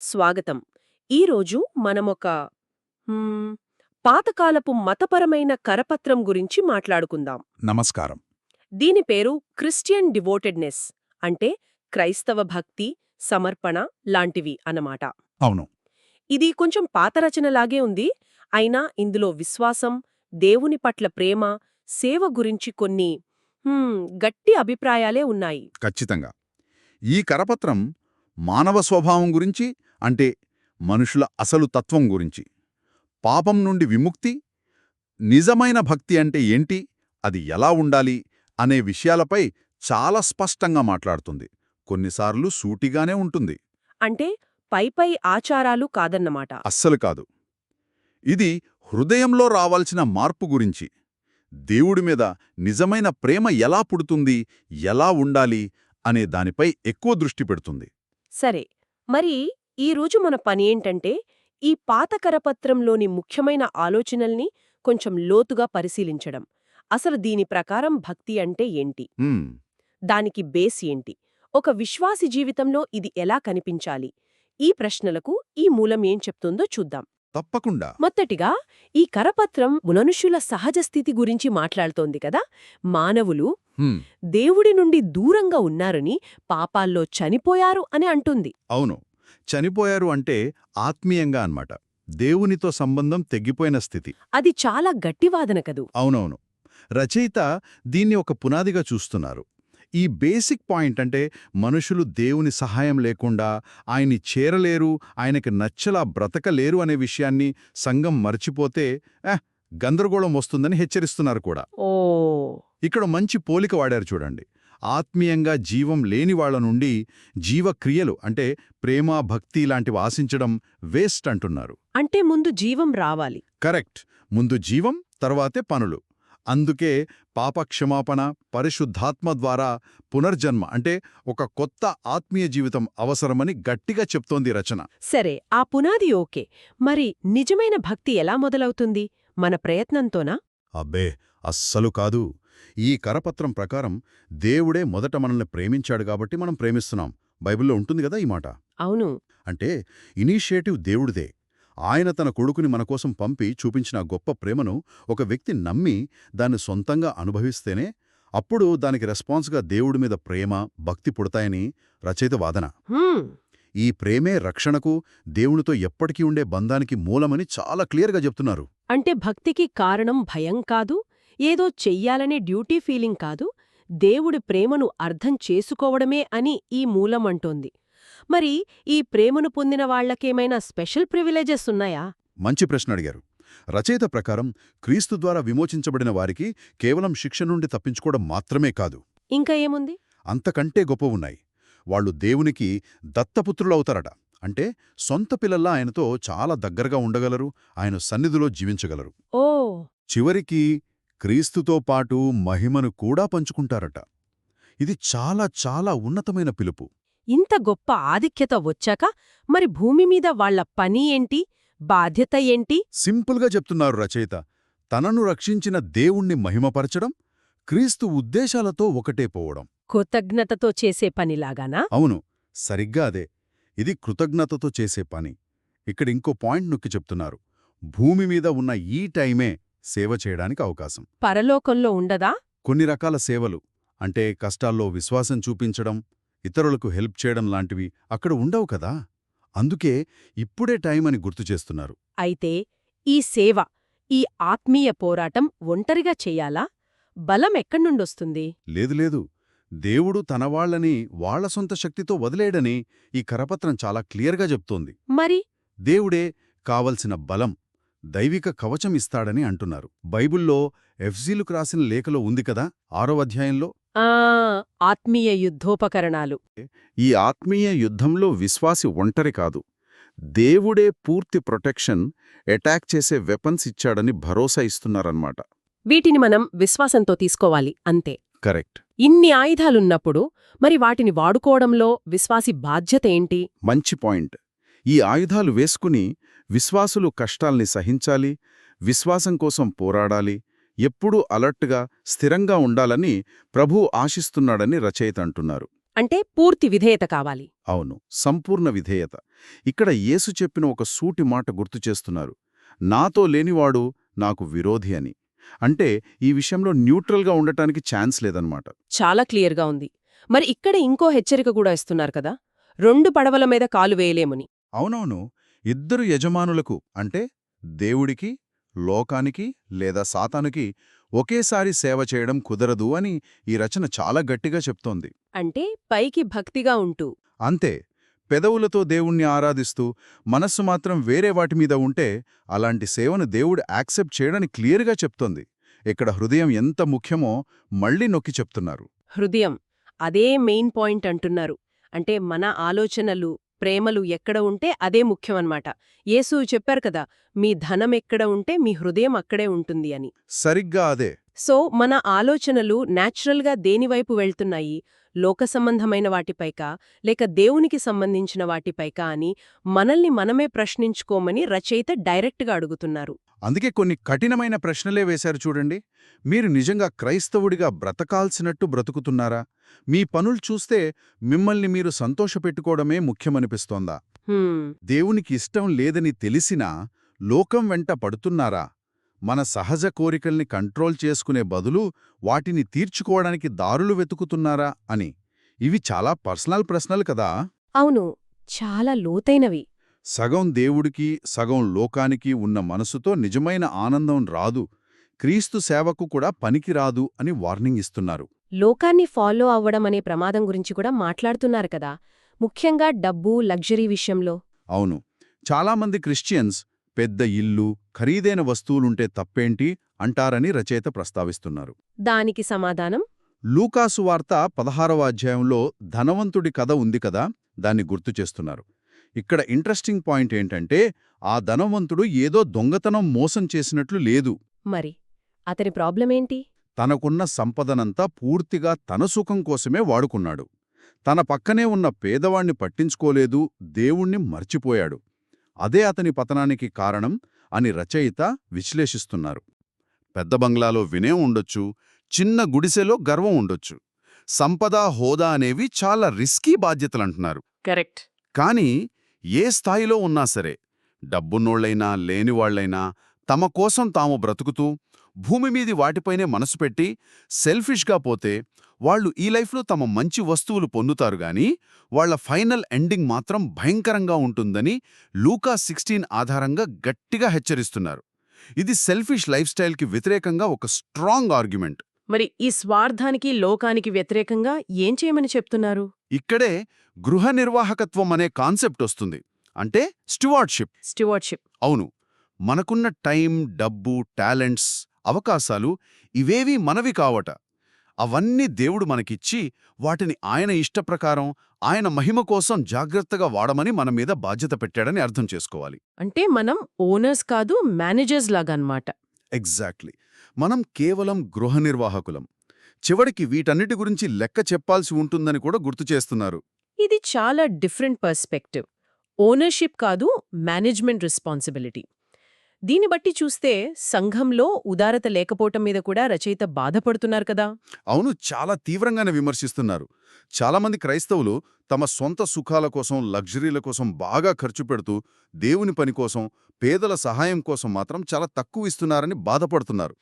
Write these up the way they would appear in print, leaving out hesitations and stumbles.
స్వాగతం. ఈరోజు మనమొక హ్మ్, పాతకాలపు మతపరమైన కరపత్రం గురించి మాట్లాడుకుందాం. నమస్కారం. దీని పేరు క్రిస్టియన్ డివోటెడ్నెస్, అంటే క్రైస్తవ భక్తి, సమర్పణ లాంటివి అన్నమాట. అవును. ఇది కొంచెం పాత రచనలాగే ఉంది, అయినా ఇందులో విశ్వాసం, దేవుని పట్ల ప్రేమ, సేవ గురించి కొన్ని గట్టి అభిప్రాయాలే ఉన్నాయి. ఖచ్చితంగా. ఈ కరపత్రం మానవ స్వభావం గురించి, అంటే మనుషుల అసలు తత్వం గురించి, పాపం నుండి విముక్తి, నిజమైన భక్తి అంటే ఏంటి, అది ఎలా ఉండాలి అనే విషయాలపై చాలా స్పష్టంగా మాట్లాడుతుంది. కొన్నిసార్లు సూటిగానే ఉంటుంది. అంటే పైపై ఆచారాలు కాదన్నమాట. అస్సలు కాదు. ఇది హృదయంలో రావాల్సిన మార్పు గురించి, దేవుడి మీద నిజమైన ప్రేమ ఎలా పుడుతుంది, ఎలా ఉండాలి అనే దానిపై ఎక్కువ దృష్టి పెడుతుంది. సరే, మరి ఈరోజు మన పనేంటంటే, ఈ పాత కరపత్రంలోని ముఖ్యమైన ఆలోచనల్ని కొంచెం లోతుగా పరిశీలించడం. అసలు దీని ప్రకారం భక్తి అంటే ఏంటి? హ్మ్, దానికి బేస్ ఏంటి? ఒక విశ్వాసి జీవితంలో ఇది ఎలా కనిపించాలి? ఈ ప్రశ్నలకు ఈ మూలం ఏం చెప్తుందో చూద్దాం. తప్పకుండా. మొదటిగా, ఈ కరపత్రం మనుష్యుల సహజ స్థితి గురించి మాట్లాడుతోంది కదా. మానవులు హ్మ్, దేవుడి నుండి దూరంగా ఉన్నారని, పాపాల్లో చనిపోయారు అని అంటుంది. అవును. చనిపోయారు అంటే ఆత్మీయంగా అన్నమాట. దేవునితో సంబంధం తెగిపోయిన స్థితి. అది చాలా గట్టి వాదన కదూ. అవునవును. రచయిత దీన్ని ఒక పునాదిగా చూస్తున్నారు. ఈ బేసిక్ పాయింట్, అంటే మనుషులు దేవుని సహాయం లేకుండా ఆయన్ని చేరలేరు, ఆయనకి నచ్చలా బ్రతకలేరు అనే విషయాన్ని సంఘం మర్చిపోతే గందరగోళం వస్తుందని హెచ్చరిస్తున్నారు కూడా. ఓ, ఇక్కడ మంచి పోలిక వాడారు చూడండి. ఆత్మీయంగా జీవం లేని వాళ్ల నుండి జీవక్రియలు, అంటే ప్రేమ, భక్తి లాంటివి ఆశించడం వేస్ట్ అంటున్నారు. అంటే ముందు జీవం రావాలి. కరెక్ట్. ముందు జీవం, తర్వాతే పనులు. అందుకే పాపక్షమాపణ, పరిశుద్ధాత్మ ద్వారా పునర్జన్మ, అంటే ఒక కొత్త ఆత్మీయ జీవితం అవసరమని గట్టిగా చెప్తోంది రచన. సరే, ఆ పునాది ఓకే. మరి నిజమైన భక్తి ఎలా మొదలవుతుంది? మన ప్రయత్నంతోనా? అబ్బే, అస్సలు కాదు. ఈ కరపత్రం ప్రకారం దేవుడే మొదట మనల్ని ప్రేమించాడు కాబట్టి మనం ప్రేమిస్తున్నాం. బైబిల్లో ఉంటుంది కదా ఈ మాట. అవును. అంటే ఇనీషియేటివ్ దేవుడిదే. ఆయన తన కొడుకుని మనకోసం పంపి చూపించిన గొప్ప ప్రేమను ఒక వ్యక్తి నమ్మి దాన్ని సొంతంగా అనుభవిస్తేనే అప్పుడు దానికి రెస్పాన్స్గా దేవుడి మీద ప్రేమ, భక్తి పుడతాయని రచయిత వాదన. హ్మ్. ఈ ప్రేమే రక్షణకు, దేవునితో ఎప్పటికీ ఉండే బంధానికి మూలమని చాలా క్లియర్గా చెప్తున్నారు. అంటే భక్తికి కారణం భయం కాదు, ఏదో చెయ్యాలనే డ్యూటీ ఫీలింగ్ కాదు, దేవుడి ప్రేమను అర్థం చేసుకోవడమే అని ఈ మూలం అంటోంది. మరి ఈ ప్రేమను పొందిన వాళ్లకేమైనా స్పెషల్ ప్రివిలేజెస్ ఉన్నాయా? మంచి ప్రశ్న అడిగారు. రచయిత ప్రకారం క్రీస్తు ద్వారా విమోచించబడిన వారికి కేవలం శిక్ష నుండి తప్పించుకోవడం మాత్రమే కాదు, ఇంకా ఏముంది? అంతకంటే గొప్పవున్నాయి. వాళ్ళు దేవునికి దత్తపుత్రులవుతారట. అంటే సొంత పిల్లల్లా ఆయనతో చాలా దగ్గరగా ఉండగలరు, ఆయన సన్నిధిలో జీవించగలరు. ఓ, చివరికి క్రీస్తుతో పాటు మహిమను కూడా పంచుకుంటారట. ఇది చాలా చాలా ఉన్నతమైన పిలుపు. ఇంత గొప్ప ఆధిక్యత వచ్చాక మరి భూమి మీద వాళ్ల పని ఏంటి, బాధ్యత ఏంటి? సింపుల్గా చెప్తున్నారు రచయిత. తనను రక్షించిన దేవుణ్ణి మహిమపరచడం, క్రీస్తు ఉద్దేశాలతో ఒకటే పోవడం. కృతజ్ఞతతో చేసే పనిలాగానా? అవును, సరిగ్గా అదే. ఇది కృతజ్ఞతతో చేసే పని. ఇక్కడ ఇంకో పాయింట్ నొక్కి చెప్తున్నారు. భూమి మీద ఉన్న ఈ టైమే సేవ చేయడానికి అవకాశం. పరలోకంలో ఉండదా? కొన్ని రకాల సేవలు, అంటే కష్టాల్లో విశ్వాసం చూపించడం, ఇతరులకు హెల్ప్ చేయడం లాంటివి అక్కడ ఉండవు కదా. అందుకే ఇప్పుడే టైం అని గుర్తుచేస్తున్నారు. అయితే ఈ సేవ, ఈ ఆత్మీయ పోరాటం ఒంటరిగా చెయ్యాలా? బలం ఎక్కడ్నుండొస్తుంది? లేదు, దేవుడు తనవాళ్లని వాళ్ల సొంత శక్తితో వదిలేయడని ఈ కరపత్రం చాలా క్లియర్గా చెప్తోంది. మరి దేవుడే కావలసిన బలం, దైవిక కవచం ఇస్తాడని అంటున్నారు. బైబిల్లో ఎఫ్జీలుకు రాసిన లేఖలో ఉంది కదా, 6వ అధ్యాయంలో. ఆత్మీయ యుద్ధోపకరణాలు. ఈ ఆత్మీయ యుద్ధంలో విశ్వాసి ఒంటరి కాదు, దేవుడే పూర్తి ప్రొటెక్షన్, అటాక్ చేసే వెపన్స్ ఇచ్చాడని భరోసా ఇస్తున్నారన్నమాట. వీటిని మనం విశ్వాసంతో తీసుకోవాలి అంతే. కరెక్ట్. ఇన్ని ఆయుధాలున్నప్పుడు మరి వాటిని వాడుకోవడంలో విశ్వాసి బాధ్యత ఏంటి? మంచి పాయింట్. ఈ ఆయుధాలు వేసుకుని విశ్వాసులు కష్టాల్ని సహించాలి, విశ్వాసం కోసం పోరాడాలి, ఎప్పుడూ అలర్ట్గా, స్థిరంగా ఉండాలని ప్రభువు ఆశిస్తున్నాడని రచయిత అంటున్నారు. అంటే పూర్తి విధేయత కావాలి. అవును, సంపూర్ణ విధేయత. ఇక్కడ యేసు చెప్పిన ఒక సూటి మాట గుర్తు చేస్తున్నారు. నాతో లేనివాడు నాకు విరోధి అని. అంటే ఈ విషయంలో న్యూట్రల్గా ఉండటానికి ఛాన్స్ లేదన్నమాట. చాలా క్లియర్గా ఉంది. మరి ఇక్కడ ఇంకో హెచ్చరిక కూడా ఇస్తున్నారు కదా, 2 పడవల మీద కాలు వేయలేమని. అవునవును, ఇద్దరు యజమానులకు అంటే దేవుడికి, లోకానికి లేదా సాతానుకి ఒకేసారి సేవ చేయడం కుదరదు అని ఈ రచన చాలా గట్టిగా చెప్తోంది. అంటే పైకి భక్తిగా ఉంటూ అంతే, పెదవులతో దేవుణ్ణి ఆరాధిస్తూ మనస్సు మాత్రం వేరే వాటి మీద ఉంటే అలాంటి సేవను దేవుడు యాక్సెప్ట్ చేయడని క్లియర్గా చెప్తోంది. ఇక్కడ హృదయం ఎంత ముఖ్యమో మళ్ళీ నొక్కి చెప్తున్నారు. హృదయం, అదే మెయిన్ పాయింట్ అంటున్నారు. అంటే మన ఆలోచనలు, ప్రేమలు ఎక్కడ ఉంటే అదే ముఖ్యమన్నమాట. యేసు చెప్పారు కదా, మీ ధనం ఎక్కడ ఉంటే మీ హృదయం అక్కడే ఉంటుంది అని. సరిగ్గా అదే. సో మన ఆలోచనలు న్యాచురల్గా దేనివైపు వెళ్తున్నాయి, లోక సంబంధమైన వాటిపైకా లేక దేవునికి సంబంధించిన వాటిపైకా అని మనల్ని మనమే ప్రశ్నించుకోమని రచయిత డైరెక్ట్గా అడుగుతున్నారు. అందుకే కొన్ని కఠినమైన ప్రశ్నలే వేశారు చూడండి. మీరు నిజంగా క్రైస్తవుడిగా బ్రతకాల్సినట్టు బ్రతుకుతున్నారా? మీ పనులు చూస్తే మిమ్మల్ని మీరు సంతోషపెట్టుకోవడమే ముఖ్యమనిపిస్తోందా? దేవునికి ఇష్టం లేదని తెలిసినా లోకం వెంట పడుతున్నారా? మన సహజ కోరికల్ని కంట్రోల్ చేసుకునే బదులు వాటిని తీర్చుకోవడానికి దారులు వెతుకుతున్నారా అని. ఇవి చాలా పర్సనల్ ప్రశ్నలు కదా. అవును, చాలా లోతైనవి. సగం దేవుడికి సగం లోకానికి ఉన్న మనసుతో నిజమైన ఆనందం రాదు, క్రీస్తు సేవకు కూడా పనికిరాదు అని వార్నింగ్ ఇస్తున్నారు. లోకాన్ని ఫాలో అవ్వడం అనే ప్రమాదం గురించి కూడా మాట్లాడుతున్నారు కదా, ముఖ్యంగా డబ్బు, లగ్జరీ విషయంలో. అవును, చాలామంది క్రిస్టియన్స్ పెద్ద ఇల్లు, ఖరీదైన వస్తువులుంటే తప్పేంటి అంటారని రచయిత ప్రస్తావిస్తున్నారు. దానికి సమాధానం లూకాసు వార్త 16వ అధ్యాయంలో ధనవంతుడి కథ ఉంది కదా, దాన్ని గుర్తు చేస్తున్నారు. ఇక్కడ ఇంట్రెస్టింగ్ పాయింట్ ఏంటంటే ఆ ధనవంతుడు ఏదో దొంగతనం మోసం చేసినట్లు లేదు. మరి అతని ప్రాబ్లమేంటి? తనకున్న సంపదనంతా పూర్తిగా తన సుఖం కోసమే వాడుకున్నాడు. తన పక్కనే ఉన్న పేదవాణ్ణి పట్టించుకోలేదు, దేవుణ్ణి మర్చిపోయాడు. అదే అతని పతనానికి కారణం అని రచయిత విశ్లేషిస్తున్నారు. పెద్ద బంగ్లాలో వినే ఉండొచ్చు, చిన్న గుడిసెలో గర్వం ఉండొచ్చు. సంపద, హోదా అనేవి చాలా రిస్కీ బాధ్యతలంటున్నారు. కరెక్ట్. కానీ ఏ స్థాయిలో ఉన్నా సరే, డబ్బున్నోళ్లైనా లేనివాళ్లైనా తమ కోసం తాము బ్రతుకుతూ భూమి మీది వాటిపైనే మనసు పెట్టి సెల్ఫిష్గా పోతే వాళ్ళు ఈ లైఫ్లో తమ మంచి వస్తువులు పొందుతారు గాని వాళ్ల ఫైనల్ ఎండింగ్ మాత్రం భయంకరంగా ఉంటుందని లూకా 16 ఆధారంగా గట్టిగా హెచ్చరిస్తున్నారు. ఇది సెల్ఫిష్ లైఫ్ స్టైల్కి వ్యతిరేకంగా ఒక స్ట్రాంగ్ ఆర్గ్యుమెంట్. మరి ఈ స్వార్థానికి, లోకానికి వ్యతిరేకంగా ఏం చేయమని చెప్తున్నారు? ఇక్కడే గృహ నిర్వాహకత్వం అనే కాన్సెప్ట్ వస్తుంది. అంటే స్టివార్డ్షిప్. అవును, మనకున్న టైం, డబ్బు, టాలెంట్స్, అవకాశాలు ఇవేవీ మనవి కావట. అవన్నీ దేవుడు మనకిచ్చి వాటిని ఆయన ఇష్టప్రకారం, ఆయన మహిమ కోసం జాగ్రత్తగా వాడమని మన మీద బాధ్యత పెట్టాడని అర్థం చేసుకోవాలి. అంటే మనం ఓనర్స్ కాదు, మేనేజర్స్ లాగా అన్నమాట. ఎగ్జాక్ట్లీ. మనం కేవలం గృహ నిర్వాహకులం. చివరికి వీటన్నిటి గురించి లెక్క చెప్పాల్సి ఉంటుందని కూడా గుర్తు చేస్తున్నారు. ఇది చాలా డిఫరెంట్ పర్స్పెక్టివ్. ఓనర్షిప్ కాదు, మేనేజ్మెంట్ రెస్పాన్సిబిలిటీ. దీన్ని బట్టి చూస్తే సంఘంలో ఉదారత లేకపోవటం మీద కూడా రచయిత బాధపడుతున్నారు కదా. అవును, చాలా తీవ్రంగానే విమర్శిస్తున్నారు. చాలామంది క్రైస్తవులు తమ సొంత సుఖాల కోసం, లగ్జరీల కోసం బాగా ఖర్చు పెడుతూ దేవుని పని కోసం, పేదల సహాయం కోసం మాత్రం చాలా తక్కువ ఇస్తున్నారని బాధపడుతున్నారు.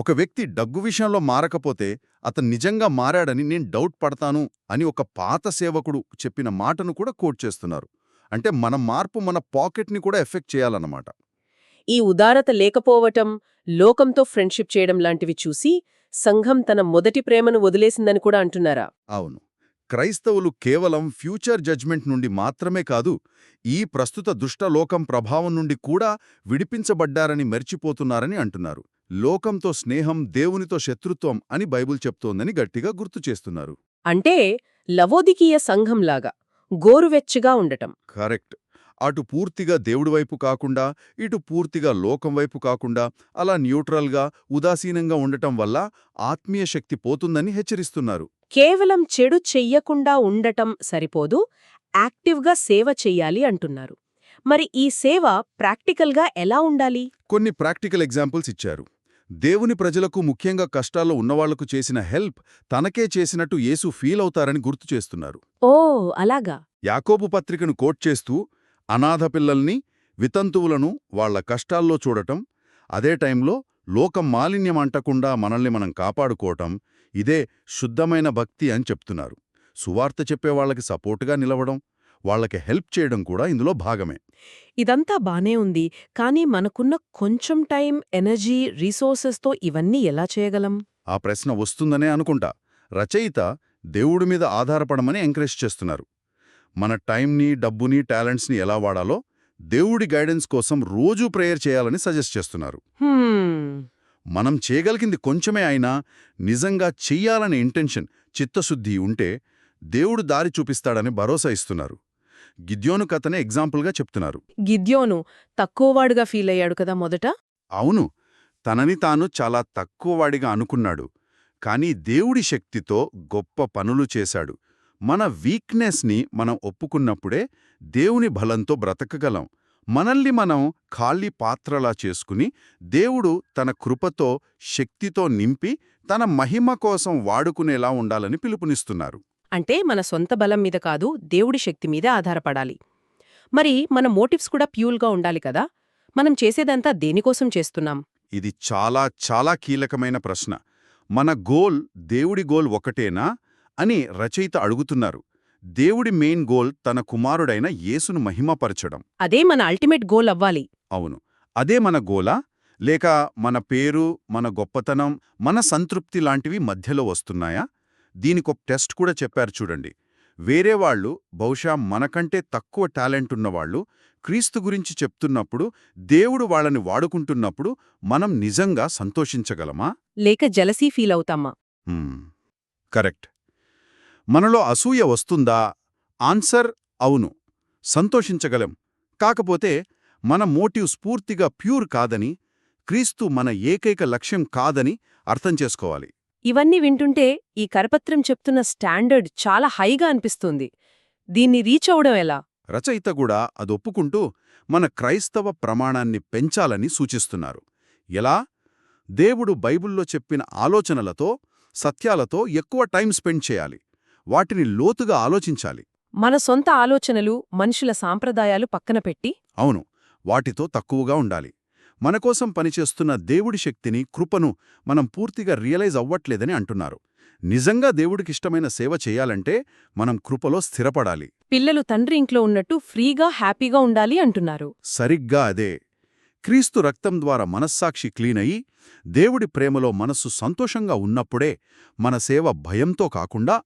ఒక వ్యక్తి డగ్గు విషయంలో మారకపోతే అతను నిజంగా మారాడని నేను డౌట్ పడతాను అని ఒక పాత సేవకుడు చెప్పిన మాటను కూడా కోట్ చేస్తున్నారు. అంటే మన మార్పు మన పాకెట్ని కూడా ఎఫెక్ట్ చేయాలన్నమాట. ఈ ఉదారత లేకపోవటం, లోకంతో ఫ్రెండ్షిప్ చేయడం లాంటివి చూసి సంఘం తన మొదటి ప్రేమను వదిలేసిందని కూడా అంటున్నారా? అవును, క్రైస్తవులు కేవలం ఫ్యూచర్ జడ్జ్మెంట్ నుండి మాత్రమే కాదు, ఈ ప్రస్తుత దుష్టలోకం ప్రభావం నుండి కూడా విడిపించబడ్డారని మర్చిపోతున్నారని అంటున్నారు. లోకంతో స్నేహం, దేవునితో శత్రుత్వం అని బైబుల్ చెప్తోందని గట్టిగా గుర్తు చేస్తున్నారు. అంటే లవోదికీయ సంఘంలాగా గోరువెచ్చగా ఉండటం. కరెక్ట్. అటు పూర్తిగా దేవుడి వైపు కాకుండా, ఇటు పూర్తిగా లోకం వైపు కాకుండా అలా న్యూట్రల్గా, ఉదాసీనంగా ఉండటం వల్ల ఆత్మీయ శక్తి పోతుందని హెచ్చరిస్తున్నారు. కేవలం చెడు చెయ్యకుండా ఉండటం సరిపోదు, యాక్టివ్గా సేవ చెయ్యాలి అంటున్నారు. మరి ఈ సేవ ప్రాక్టికల్గా ఎలా ఉండాలి? కొన్ని ప్రాక్టికల్ ఎగ్జాంపుల్స్ ఇచ్చారు. దేవుని ప్రజలకు ముఖ్యంగా కష్టాల్లో ఉన్నవాళ్లకు చేసిన హెల్ప్ తనకే చేసినట్టు యేసు ఫీల్ అవుతారని గుర్తు చేస్తున్నారు. ఓ అలాగా. యాకోబు పత్రికను కోట్ చేస్తూ అనాథ పిల్లల్ని, వితంతువులను వాళ్ల కష్టాల్లో చూడటం, అదే టైంలో లోకం మాలిన్యం అంటకుండా మనల్ని మనం కాపాడుకోవటం, ఇదే శుద్ధమైన భక్తి అని చెప్తున్నారు. సువార్త చెప్పేవాళ్లకి సపోర్టుగా నిలవడం, వాళ్లకి హెల్ప్ చేయడం కూడా ఇందులో భాగమే. ఇదంతా బానే ఉంది, కానీ మనకున్న కొంచెం టైం, ఎనర్జీ, రీసోర్సెస్తో ఇవన్నీ ఎలా చేయగలం? ఆ ప్రశ్న వస్తుందనే అనుకుంటా. రచయిత దేవుడి మీద ఆధారపడమని ఎంకరేజ్ చేస్తున్నారు. మన టైంని, డబ్బుని, టాలెంట్స్ని ఎలా వాడాలో దేవుడి గైడెన్స్ కోసం రోజూ ప్రేయర్ చేయాలని సజెస్ట్ చేస్తున్నారు. మనం చేయగలిగింది కొంచెమే అయినా నిజంగా చెయ్యాలనే ఇంటెన్షన్, చిత్తశుద్ధి ఉంటే దేవుడు దారి చూపిస్తాడని భరోసా ఇస్తున్నారు. గిద్యోను కథనే ఎగ్జాంపుల్గా చెప్తున్నారు. గిద్యోను తక్కువవాడుగా ఫీల్ అయ్యాడు కదా మొదట. అవును, తనని తాను చాలా తక్కువవాడిగా అనుకున్నాడు. కానీ దేవుడి శక్తితో గొప్ప పనులు చేశాడు. మన వీక్నెస్ని మనం ఒప్పుకున్నప్పుడే దేవుని బలంతో బ్రతకగలం. మనల్ని మనం ఖాళీ పాత్రలా చేసుకుని దేవుడు తన కృపతో, శక్తితో నింపి తన మహిమ కోసం వాడుకునేలా ఉండాలని పిలుపునిస్తున్నారు. అంటే మన సొంత బలం మీద కాదు, దేవుడి శక్తి మీద ఆధారపడాలి. మరి మన మోటివ్స్ కూడా ప్యూర్గా ఉండాలి కదా. మనం చేసేదంతా దేనికోసం చేస్తున్నాం? ఇది చాలా చాలా కీలకమైన ప్రశ్న. మన గోల్ దేవుడి గోల్ ఒకటేనా అని రచయిత అడుగుతున్నారు. దేవుడి మెయిన్ గోల్ తన కుమారుడైన యేసును మహిమపరచడం. అదే మన అల్టిమేట్ గోల్ అవ్వాలి. అవును, అదే మన గోలా? లేక మన పేరు, మన గొప్పతనం, మన సంతృప్తి లాంటివి మధ్యలో వస్తున్నాయా? దీనికొక టెస్ట్ కూడా చెప్పారు చూడండి. వేరే వాళ్ళు, బహుశా మనకంటే తక్కువ టాలెంట్ ఉన్నవాళ్లు క్రీస్తు గురించి చెప్తున్నప్పుడు, దేవుడు వాళ్ళని వాడుకుంటున్నప్పుడు మనం నిజంగా సంతోషించగలమా? లేక జలసీ ఫీల్ అవుతామా? కరెక్ట్. మనలో అసూయ వస్తుందా? ఆన్సర్ అవును, సంతోషించగలం. కాకపోతే మన మోటివ్స్ పూర్తిగా ప్యూర్ కాదని, క్రీస్తు మన ఏకైక లక్ష్యం కాదని అర్థం చేసుకోవాలి. ఇవన్నీ వింటుంటే ఈ కరపత్రం చెప్తున్న స్టాండర్డ్ చాలా హైగా అనిపిస్తుంది. దీన్ని రీచ్ అవడం ఎలా? రచయిత కూడా అదొప్పుకుంటూ మన క్రైస్తవ ప్రమాణాన్ని పెంచాలని సూచిస్తున్నారు. ఎలా? దేవుడు బైబిల్లో చెప్పిన ఆలోచనలతో, సత్యాలతో ఎక్కువ టైం స్పెండ్ చేయాలి. వాటిని లోతుగా ఆలోచించాలి. మన సొంత ఆలోచనలు, మనుషుల సాంప్రదాయాలు పక్కన పెట్టి. అవును, వాటితో తక్కువగా ఉండాలి. మనకోసం పనిచేస్తున్న దేవుడి శక్తిని, కృపను మనం పూర్తిగా రియలైజ్ అవ్వట్లేదని అంటున్నారు. నిజంగా దేవుడికిష్టమైన సేవ చేయాలంటే మనం కృపలో స్థిరపడాలి. పిల్లలు తండ్రి ఇంట్లో ఉన్నట్టు ఫ్రీగా, హ్యాపీగా ఉండాలి అంటున్నారు. సరిగ్గా అదే. క్రీస్తు రక్తం ద్వారా మనస్సాక్షి క్లీన్ అయ్యి, దేవుడి ప్రేమలో మనస్సు సంతోషంగా ఉన్నప్పుడే మన సేవ భయంతో కాకుండా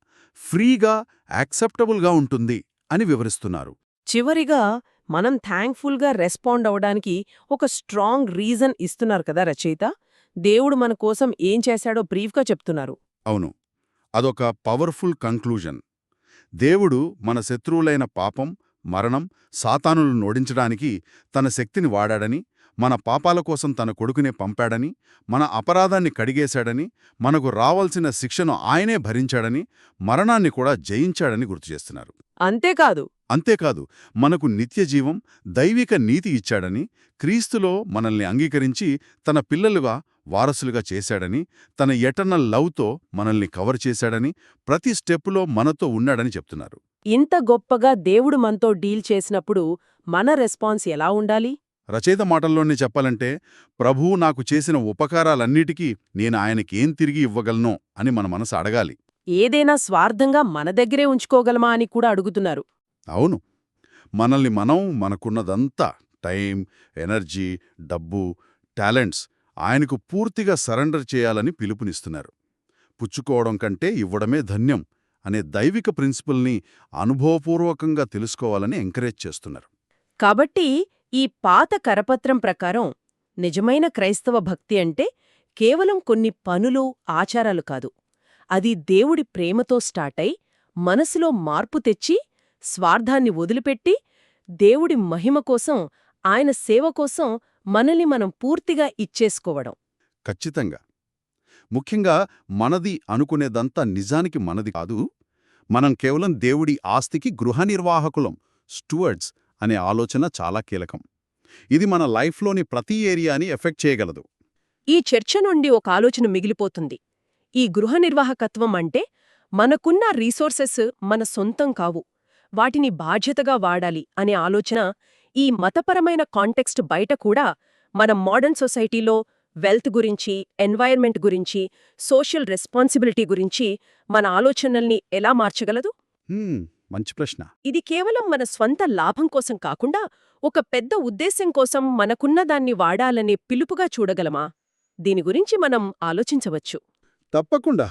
ఫ్రీగా, యాక్సెప్టబుల్గా ఉంటుంది అని వివరిస్తున్నారు. చివరిగా మనం థ్యాంక్ఫుల్గా రెస్పాండ్ అవడానికి ఒక స్ట్రాంగ్ రీజన్ ఇస్తున్నారు కదా రచయిత. దేవుడు మన కోసం ఏం చేశాడో బ్రీఫ్గా చెప్తున్నారు. అవును, అదొక పవర్ఫుల్ కంక్లూజన్. దేవుడు మన శత్రువులైన పాపం, మరణం, సాతానులను ఓడించడానికి తన శక్తిని వాడాడని, మన పాపాల కోసం తన కొడుకునే పంపాడని, మన అపరాధాన్ని కడిగేశాడని, మనకు రావాల్సిన శిక్షను ఆయనే భరించాడని, మరణాన్ని కూడా జయించాడని గుర్తుచేస్తున్నారు. అంతేకాదు, మనకు నిత్యజీవం, దైవిక నీతి ఇచ్చాడని, క్రీస్తులో మనల్ని అంగీకరించి తన పిల్లలుగా, వారసులుగా చేశాడని, తన ఎటర్నల్ లవ్తో మనల్ని కవర్ చేశాడని, ప్రతి స్టెప్పులో మనతో ఉన్నాడని చెప్తున్నారు. ఇంత గొప్పగా దేవుడు మనతో డీల్ చేసినప్పుడు మన రెస్పాన్స్ ఎలా ఉండాలి? రచయిత మాటల్లోనే చెప్పాలంటే, ప్రభువు నాకు చేసిన ఉపకారాలన్నిటికీ నేను ఆయనకేం తిరిగి ఇవ్వగలనో అని మన మనసు అడగాలి. ఏదైనా స్వార్థంగా మన దగ్గరే ఉంచుకోగలమా అని కూడా అడుగుతున్నారు. అవును, మనల్ని మనం, మనకున్నదంతా టైం, ఎనర్జీ, డబ్బు, టాలెంట్స్ ఆయనకు పూర్తిగా సరెండర్ చేయాలని పిలుపునిస్తున్నారు. పుచ్చుకోవడం కంటే ఇవ్వడమే ధన్యం అనే దైవిక ప్రిన్సిపుల్ని అనుభవపూర్వకంగా తెలుసుకోవాలని ఎంకరేజ్ చేస్తున్నారు. కాబట్టి ఈ పాత కరపత్రం ప్రకారం నిజమైన క్రైస్తవ భక్తి అంటే కేవలం కొన్ని పనులు, ఆచారాలు కాదు. అది దేవుడి ప్రేమతో స్టార్టై, మనసులో మార్పు తెచ్చి, స్వార్థాన్ని వదిలిపెట్టి, దేవుడి మహిమ కోసం, ఆయన సేవ కోసం మనల్ని మనం పూర్తిగా ఇచ్చేసుకోవడం. ఖచ్చితంగా. ముఖ్యంగా మనది అనుకునేదంతా నిజానికి మనది కాదు. మనం కేవలం దేవుడి ఆస్తికి గృహ నిర్వాహకులం, స్టూవర్డ్స్ అనే ఆలోచన చాలా కీలకం. ఇది మన లైఫ్లోని ప్రతి ఏరియాని ఎఫెక్ట్ చేయగలదు. ఈ చర్చ నుండి ఒక ఆలోచన మిగిలిపోతుంది. ఈ గృహ నిర్వాహకత్వం అంటే మనకున్న రీసోర్సెస్ మన సొంతం కావు, వాటిని బాధ్యతగా వాడాలి అనే ఆలోచన ఈ మతపరమైన కాంటెక్స్ట్ బయట కూడా మన మోడర్న్ సొసైటీలో వెల్త్ గురించి, ఎన్వైర్న్మెంట్ గురించి, సోషల్ రెస్పాన్సిబిలిటీ గురించి మన ఆలోచనల్ని ఎలా మార్చగలదు? మంచి ప్రశ్న. ఇది కేవలం మన స్వంత లాభం కోసం కాకుండా ఒక పెద్ద ఉద్దేశం కోసం మనకున్నదాన్ని వాడాలనే పిలుపుగా చూడగలమా? దీని గురించి మనం ఆలోచించవచ్చు. తప్పకుండా.